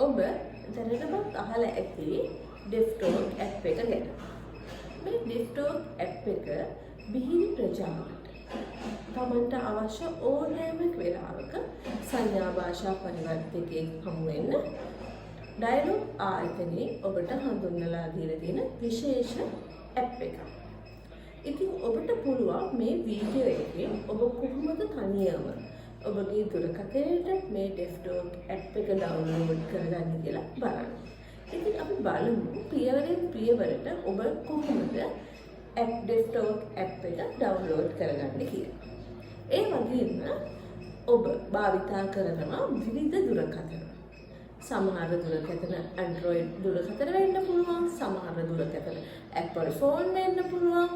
ඔබ දැනටමත් අහලා ඇති deaftawk app එක ගැන. මේ deaftawk app එක බිහිරි ප්‍රජාවට තමන්ට අවශ්‍ය ඕනෑම වෙලාවක සංඥා භාෂා පරිවර්තකයෙක් හමු වෙන්න ඩයලොග් ආයතනයේ ඔබට හඳුන්වලා දීලා තියෙන විශේෂ app එකක්. ඉතින් ඔබට පුළුවන් මේ වීඩියෝ එකේ ඔබ කොහොමද තනියම ඔබගේ දුරකථනයට මේ deaftawk app එක ඩවුන්ලෝඩ් කරගන්න කියලා බලන්න. ඉතින් අපි බලමු පියවරෙන් පියවරට ඔබ කොහොමද deaftawk app එක ඩවුන්ලෝඩ් කරගන්නේ කියලා. ඒ වගේම ඔබ භාවිතා කරනවා විවිධ දුරකථන. සමහර දුරකථන Android දුරකථන වෙන්න පුළුවන්, සමහර දුරකථන Apple phone වෙන්න පුළුවන්.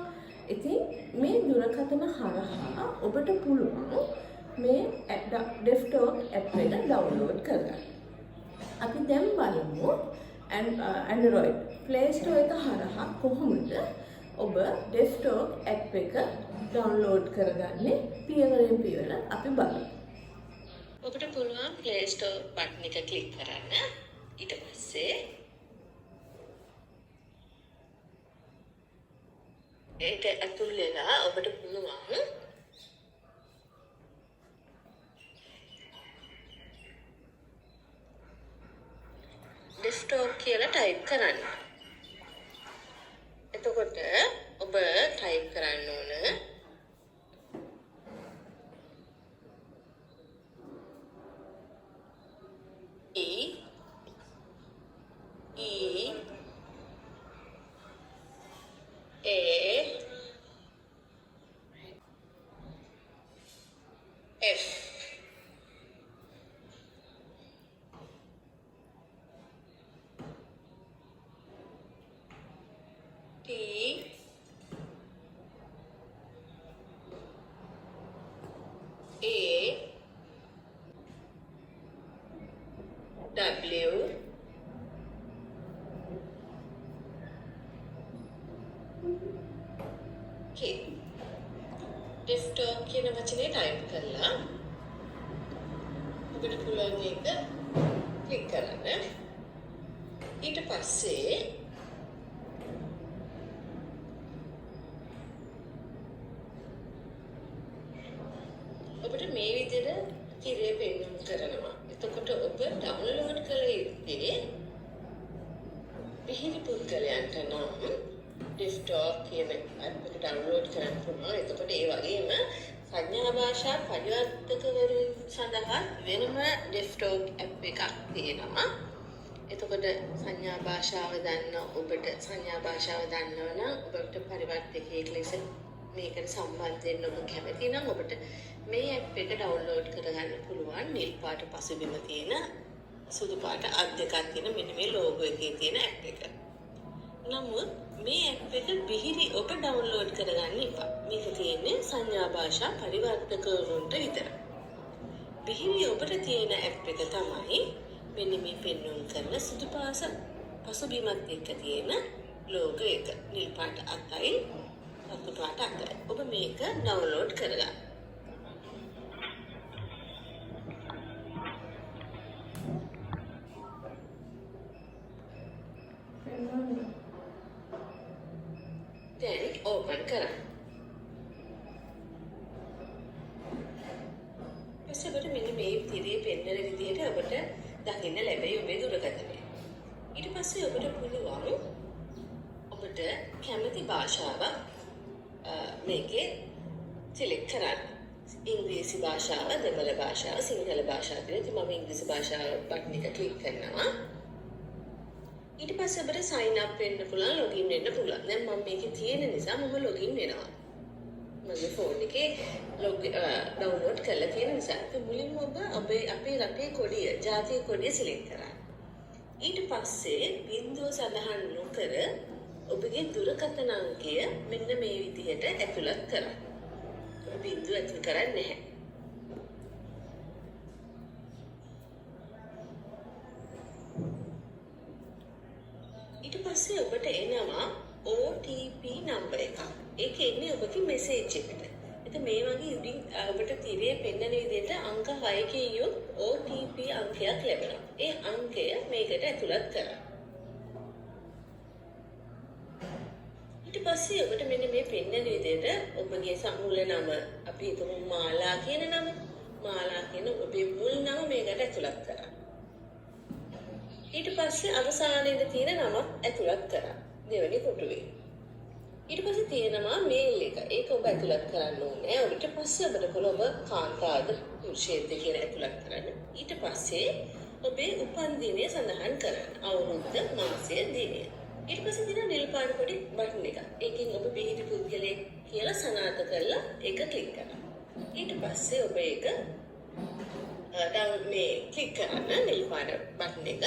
ඉතින් මේ දුරකථන හරහා ඔබට පුළුවන් මේ deaftawk app එක ඩවුන්ලෝඩ් කරගන්න. අපි දැන් බලමු Android Play Store එක හරහා කොහොමද ඔබ deaftawk app එක ඩවුන්ලෝඩ් කරගන්නේ පියවරෙන් පියවර අපි බලමු. ඔබට පුළුවන් Play Store බටන් එක ක්ලික් කරන්න. ඊට පස්සේ ඒට ඇතුල් වෙලා ඔබට පුළුවන් deaftawk කියලා ටයිප් කරන්න. එතකොට ඔබ ටයිප් කරන්න ඕන F T A W K deaftawk කියන වචනේ ටයිප් කරලා ඔබට පුළුවන් මේක ක්ලික් කරන්න. ඊට පස්සේ ඔබට මේ විදිහට තිරේ පෙන්වන්න කරනවා. එතකොට ඔබ ඩවුන්ලෝඩ් කළ යුත්තේ පිහිරි පුද්ගලයන්ට නම් deaftawk කියන app එක ඩවුන්ලෝඩ් කරන්න පුළුවන්. එතකොට ඒ වගේම සංඥා භාෂා පරිවර්තකවරුන් සඳහා වෙනම deaftawk app එකක් තියෙනවා. එතකොට සංඥා භාෂාව දන්න ඔබට සංඥා භාෂාව දන්නවා නම් ඔබට පරිවර්තකයෙක් ලෙස මේකට සම්බන්ධ වෙන්න ඔබ කැමති නම් ඔබට මේ app එක ඩවුන්ලෝඩ් කරගන්න පුළුවන්. නිල් පාට පසුබිම තියෙන සුදු පාට අත් දෙකක් තියෙන මෙන්න මේ ලෝගෝ එකේ තියෙන app එක. නමුත් මේ app එක බිහිරි ඔබ ඩවුන්ලෝඩ් කරගන්න එපා. මේක තියෙන්නේ සංඥා භාෂා පරිවර්තකවරුන්ට විතරයි. බිහිරි ඔබට තියෙන app එක තමයි මෙන්න මේ පෙන්වුම් කරන සුදු පාස පසුබිමත් එක්ක තියෙන ලෝගෝ එක. නිල් පාට අතයි රතු පාට අතයි. ඔබ මේක ඩවුන්ලෝඩ් කරගන්න. දැන් ඕපන් කරන්න. ඊපස්සේ ඔබට මෙන්න මේ තිරේ පෙන්වන විදිහට ඔබට දකින්න ලැබෙයි ඔබේ දුරකථනය. ඊට පස්සේ ඔබට පුළුවන් ඔබට කැමති භාෂාව මේකේ සිලෙක්ට් කරන්න. ඉංග්‍රීසි භාෂාව, දෙමළ භාෂාව, සිංහල භාෂාව කියලා. ඉතින් මම ඉංග්‍රීසි භාෂාව බටන් එක ක්ලික් කරනවා. ඊට පස්සේ ඔබට sign up වෙන්න පුළුවන්, login වෙන්න පුළුවන්. දැන් මම මේකේ තියෙන නිසා මම login වෙනවා. මගේ ෆෝන් එකේ ඩවුන්ලෝඩ් කරලා තියෙන නිසා. ඒක මුලින්ම ඔබ අපේ රටේ කොඩිය, ජාතික කොඩිය සිලෙක්ට් කරන්න. ඊට පස්සේ බිංදුව සඳහන් නොකර ඔබගේ දුරකථන අංකය මෙන්න මේ විදිහට ඇතුළත් කරන්න. ඔබ බිංදුව ඇතුල් කරන්නේ නැහැ. ඊට පස්සේ ඔබට එනවා OTP නම්බර් එකක්. ඒක එන්නේ ඔබගේ මෙසේජ් එකට. ඉතින් මේ වගේ උඩින් ඔබට තිරේ පෙන්වන විදිහට අංක 6කින් යුත් OTP අංකයක් ලැබෙනවා. ඒ අංකය මේකට ඇතුළත් කරන්න. ඊට පස්සේ ඔබට මෙන්න මේ පෙන්නන විදිහට ඔබගේ සමුල නම අපි හිතමු මාලා කියන නම. මාලා කියන ඔබේ මුල් නම මේකට ඇතුළත් කරන්න. ඊට පස්සේ අවසානයේ තියෙන නම ඇතුළත් කරන්න. දෙවෙනි කොටුවේ. ඊට පස්සේ තියෙනවා මේල් එක. ඒක ඔබ ඇතුළත් කරන්න ඕනේ. ඊට පස්සේ ඔබට පුළුවන් ඔබ කාන්තාවද පුරුෂයෙක්ද කියලා ඇතුළත් කරන්න. ඊට පස්සේ ඔබේ උපන් දිනය සඳහන් කරන්න. අවුරුද්ද, මාසය, දිනය. ඊට පස්සේ තියෙන නිල් පාට පොඩි බටන් එක. ඒකෙන් ඔබ පිහිටි පුද්ගලයෙක් කියලා සනාථ කරලා ඒක ක්ලික් කරන්න. ඊට පස්සේ ඔබ ඒක මේ ක්ලික් කරන්න නිල් පාට බටන් එක.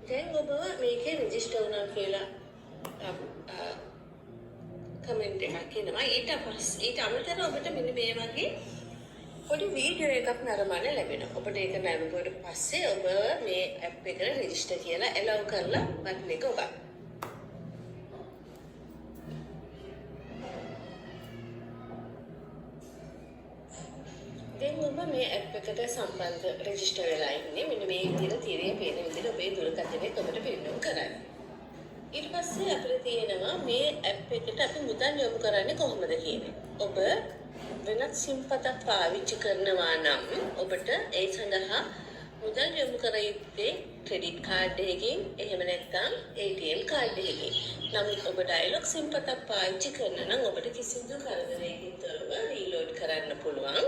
දැන් ඔබ මේකේ රෙජිස්ටර් වුණා කියලා කමෙන්ට් එකක් එනවා. ඊට අමතරව ඔබට මෙන්න මේ වගේ පොඩි වීඩියෝ එකක් නරඹන්න ලැබෙනවා. ඔබට ඒක නරඹුවට පස්සේ ඔබ මේ ඇප් එකට රෙජිස්ටර් කියලා allow කරලා බටන් එක ඔබ. දැන් ඔබ මේ ඇප් එකට සම්බන්ධ රෙජිස්ටර් වෙලා ඉන්නේ. මෙන්න මේ විදිහට තිරේ පේන විදිහට ඔබේ දුරකථනය ඔබට පෙන්වන්න කරන්න. ඊට පස්සේ අපිට තියෙනවා මේ ඇප් එකට අපි මුදල් යොමු කරන්නේ කොහොමද කියන්නේ. ඔබ වෙනත් සිම් පතක් පාවිච්චි කරනවා නම් ඔබට ඒ සඳහා මුදල් යොමු කර යුත්තේ ක්‍රෙඩිට් කාඩ් එකකින් එහෙම නැත්නම් ATM කාඩ් එකකින්. නමුත් ඔබ ඩයලොග් සිම් පතක් පාවිච්චි කරන නම් ඔබට කිසිදු කරදරයකින් තොරව රීලෝඩ් කරන්න පුළුවන්.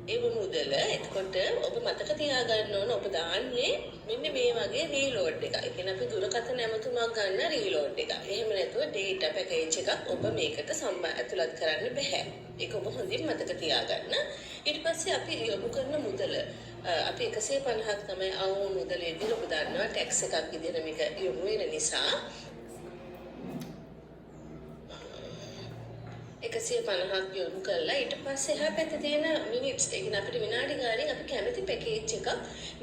ඒ මුදල එතකොට ඔබ මතක තියාගන්න ඕන ඔබ දාන්නේ මෙන්න මේ වගේ රීලෝඩ් එකක්. ඒ කියන්නේ අපි දුරකථන ඇමතුමක් ගන්න රීලෝඩ් එකක්. එහෙම නැතුව data package එකක් ඔබ මේකට ඇතුළත් කරන්න බෑ. ඒක ඔබ හොඳින් මතක තියාගන්න. ඊට පස්සේ අපි යොමු කරන මුදල අපි 150ක් තමයි අවම මුදලේදී ඔබ දන්නවා ටැක්ස් එකක් විදිහට මේක යොමු වෙන නිසා 150ක් යොමු කරලා ඊට පස්සේ එහා පැත්තේ තියෙන මිනිට්ස් ඒ කියන්නේ අපිට විනාඩි ගාණින් අපි කැමති පැකේජ් එකක්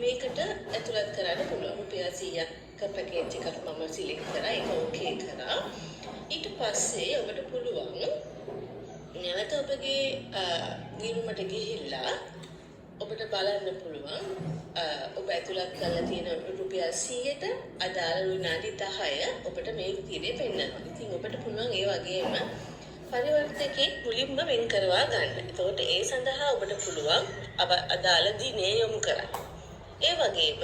මේකට ඇතුළත් කරන්න පුළුවන්. රුපියල් 100ක පැකේජ් එකක් මම සිලෙක්ට් කරා. ඒක ඕකේ කරා. ඊට පස්සේ ඔබට පුළුවන් නැවත ඔබගේ ගිණුමට ගිහිල්ලා ඔබට බලන්න පුළුවන් ඔබ ඇතුළත් කරලා තියෙන රුපියල් 100ට අදාළ විනාඩි 10 ඔබට මේ විදිහට පෙන්නනවා. ඉතින් ඔබට පුළුවන් ඒ වගේම පරිවර්තකේ මුලින්ම වෙන් කරවා ගන්න. එතකොට ඒ සඳහා ඔබට පුළුවන් අදාළ දිනේ යොමු කරන්න. ඒ වගේම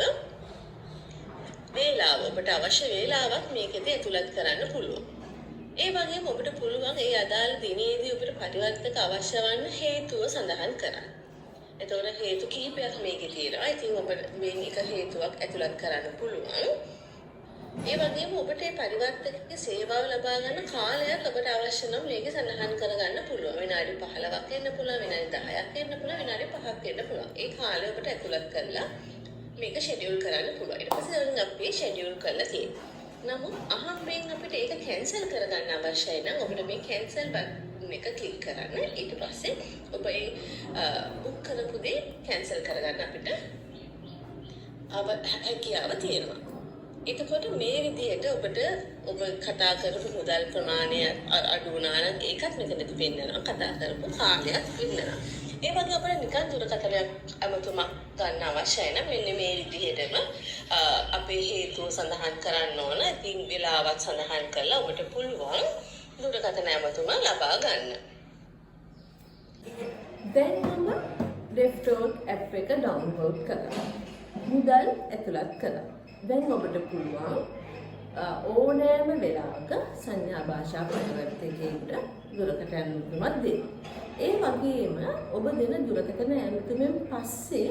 වේලාව ඔබට අවශ්‍ය වේලාවක් මේකෙදී ඇතුළත් කරන්න පුළුවන්. ඒ වගේම ඔබට පුළුවන් ඒ අදාළ දිනේදී ඔබට පරිවර්තක අවශ්‍ය වන හේතුව සඳහන් කරන්න. එතකොට හේතු කිහිපයක් මේකේ තියෙනවා. ඉතින් ඔබට මේ එක හේතුවක් ඇතුළත් කරන්න පුළුවන්. ඒ වගේම ඔබට මේ පරිවර්තකයේ සේවාව ලබා ගන්න කාලයක් ඔබට අවශ්‍ය නම් මේක සඳහන් කරගන්න පුළුවන්. විනාඩි 15ක් වෙන්න පුළුවන්, විනාඩි 10ක් වෙන්න පුළුවන්, විනාඩි 5ක් වෙන්න පුළුවන්. ඒ කාලය ඔබට ඇතුළත් කරලා මේක ෂෙඩියුල් කරන්න පුළුවන්. ඊට පස්සේ දැන් අපි ෂෙඩියුල් කරලා තියෙනවා. නමුත් අහම්බෙන් අපිට ඒක කැන්සල් කරගන්න අවශ්‍යයි නම් ඔබට මේ කැන්සල් බටන් එක ක්ලික් කරන්න. ඊට පස්සේ ඔබ ඒ බුක් කරපු දේ කැන්සල් කරගන්න අපිට හැකියාව තියෙනවා. එතකොට මේ විදිහට ඔබට ඔබ කතා කරපු මුදල් ප්‍රමාණය අඩු වුණා නම් ඒකත් මෙතනදී පෙන්නනවා. කතා කරපු කාලයත් පෙන්නනවා. ඒ වගේ අපිට නිකන් දුරකථනයක් අමතුමක් ගන්න අවශ්‍යයි නම් මෙන්න මේ විදිහටම අපේ හේතුව සඳහන් කරන්න ඕන. ඉතින් වෙලාවත් සඳහන් කරලා ඔබට පුළුවන් දුරකථන අමතුම ලබා ගන්න. දැන් මම deaftawk app එක download කරා. මුදල් ඇතුළත් කරා. දැන් ඔබට පුළුවන් ඕනෑම වෙලාවක සංඥා භාෂා පරිවර්තකයකට දුරකථන ඇමතුමක් දෙන්න. ඒ වගේම ඔබ දෙන දුරකථන ඇමතුමෙන් පස්සේ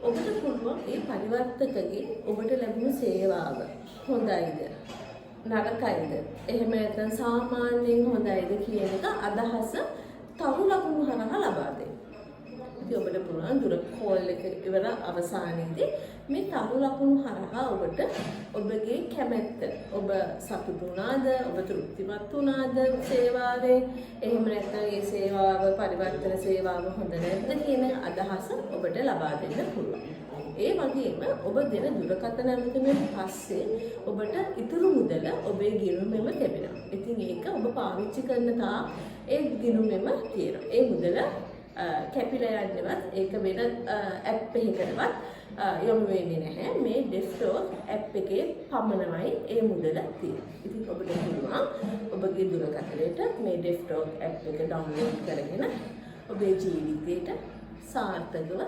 ඔබට පුළුවන් ඒ පරිවර්තකගේ ඔබට ලැබුණු සේවාව හොඳයිද නරකයිද එහෙම නැත්නම් සාමාන්‍යයෙන් හොඳයිද කියන එක අදහස තරු ලකුණු හරහා ලබා දෙන්න. ඉතින් ඔබට පුළුවන් දුර කෝල් එක ඉවර අවසානයේදී මේ තරු ලකුණු හරහා ඔබට ඔබගේ කැමැත්ත ඔබ සතුටු වුණාද ඔබ තෘප්තිමත් වුණාද සේවාවේ එහෙම නැත්නම් ඒ සේවාව පරිවර්තන සේවාව හොඳ නැද්ද කියන අදහස ඔබට ලබා දෙන්න පුළුවන්. ඒ වගේම ඔබ දෙන දුරකථන ඇමතුමෙන් පස්සේ ඔබට ඉතුරු මුදල ඔබේ ගිණුමෙම ලැබෙනවා. ඉතින් ඒක ඔබ පාවිච්චි කරන තා ඒ ගිණුමෙම තියෙනවා. ඒ මුදල කැපිලා යන්නවත් ඒක වෙන ඇප් එකකටවත් යොමු වෙන්නේ නැහැ. මේ deaftawk ඇප් එකේ පමණමයි ඒ මුදල තියෙන්නේ. ඉතින් ඔබට පුළුවන් ඔබගේ දුරකථනයට මේ deaftawk ඇප් එක ඩවුන්ලෝඩ් කරගෙන ඔබේ ජීවිතයට සාර්ථකව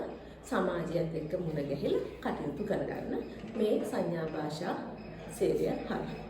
සමාජයත් එක්ක මුණ ගැහිලා කටයුතු කරගන්න මේ සංඥා භාෂා සේවය හරහා.